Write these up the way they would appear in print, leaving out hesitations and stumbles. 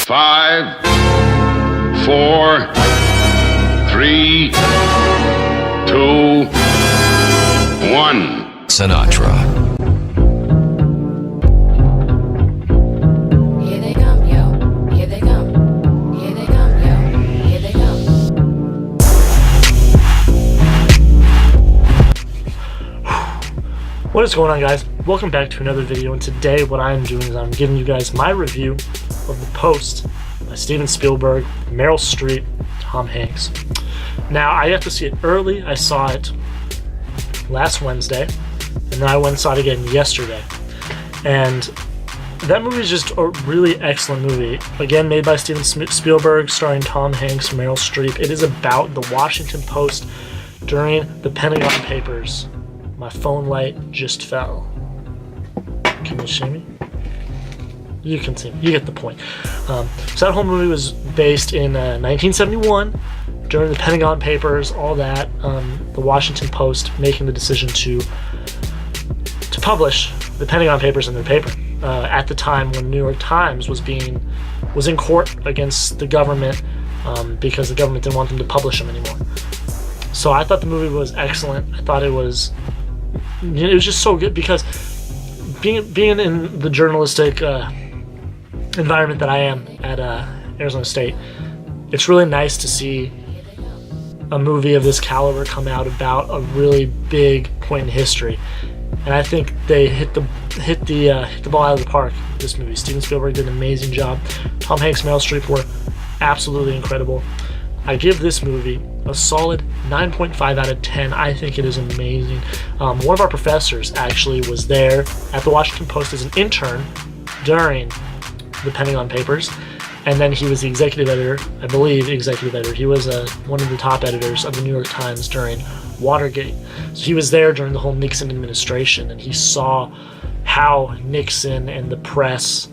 5, 4, 3, 2, 1. Sinatra. Here they come, yo. Here they come. Here they come, yo. Here they come. What is going on, guys? Welcome back to another video, and today what I'm doing is I'm giving you guys my review of The Post by Steven Spielberg, Meryl Streep, Tom Hanks. Now, I got to see it early. I saw it last Wednesday, and then I went and saw it again yesterday. And that movie is just a really excellent movie. Again, made by Steven Spielberg, starring Tom Hanks, Meryl Streep. It is about the Washington Post during the Pentagon Papers. My phone light just fell. Can you see me? You can see me. You get the point. So that whole movie was based in 1971 during the Pentagon Papers, all that. The Washington Post making the decision to publish the Pentagon Papers in their paper at the time when New York Times was in court against the government because the government didn't want them to publish them anymore. So I thought the movie was excellent. I thought it was just so good because being in the journalistic environment that I am at Arizona State, it's really nice to see a movie of this caliber come out about a really big point in history. And I think they hit the ball out of the park with this movie. Steven Spielberg did an amazing job. Tom Hanks and Meryl Streep were absolutely incredible. I give this movie a solid 9.5 out of 10. I think it is amazing. One of our professors actually was there at the Washington Post as an intern during the Pentagon Papers, and then he was the executive editor, I believe, executive editor. He was one of the top editors of the New York Times during Watergate. So he was there during the whole Nixon administration, and he saw how Nixon and the press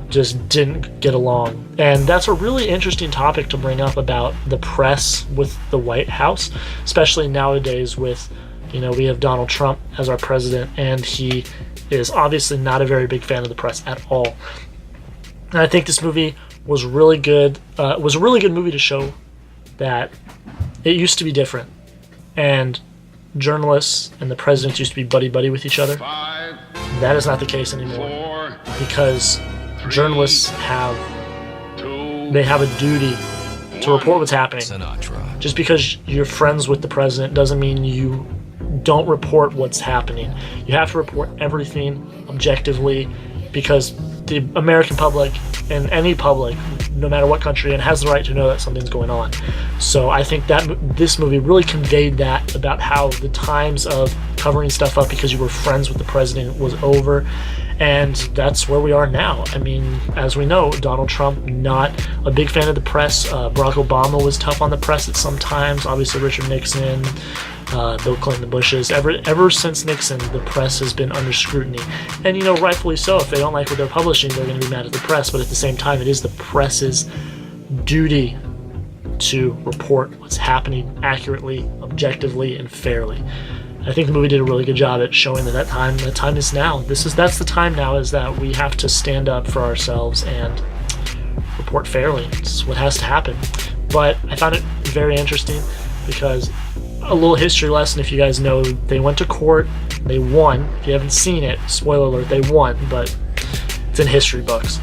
just didn't get along. And that's a really interesting topic to bring up about the press with the White House, especially nowadays with, we have Donald Trump as our president, and he is obviously not a very big fan of the press at all. And I think this movie was really good. It was a really good movie to show that it used to be different, and journalists and the presidents used to be buddy-buddy with each other. That is not the case anymore, because journalists have a duty to report what's happening. Sinatra. Just because you're friends with the president doesn't mean you don't report what's happening. You have to report everything objectively, because the American public and any public, no matter what country, and has the right to know that something's going on. So I think that this movie really conveyed that about how the times of covering stuff up because you were friends with the president was over. And that's where we are now. I mean, as we know, Donald Trump, not a big fan of the press. Barack Obama was tough on the press at some times. Obviously, Richard Nixon, Bill Clinton, the Bushes. Ever since Nixon, the press has been under scrutiny. And, rightfully so. If they don't like what they're publishing, they're going to be mad at the press. But at the same time, it is the press's duty to report what's happening accurately, objectively, and fairly. I think the movie did a really good job at showing that time is now. That's the time now, is that we have to stand up for ourselves and report fairly. It's what has to happen. But I found it very interesting because a little history lesson, if you guys know, they went to court, they won. If you haven't seen it, spoiler alert, they won, but it's in history books.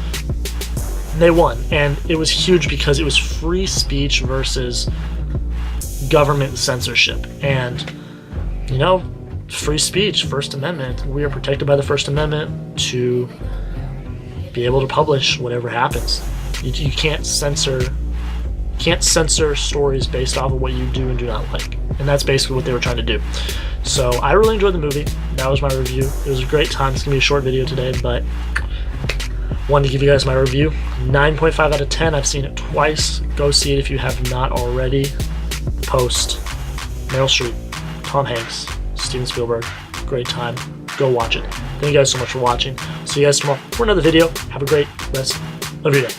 They won, and it was huge because it was free speech versus government censorship. And free speech, First Amendment, we are protected by the First Amendment to be able to publish whatever happens. You can't censor stories based off of what you do and do not like. And that's basically what they were trying to do. So I really enjoyed the movie. That was my review. It was a great time. It's going to be a short video today, but wanted to give you guys my review. 9.5 out of 10. I've seen it twice. Go see it if you have not already. The Post, Meryl Streep, Tom Hanks, Steven Spielberg. Great time. Go watch it. Thank you guys so much for watching. See you guys tomorrow for another video. Have a great rest of your day.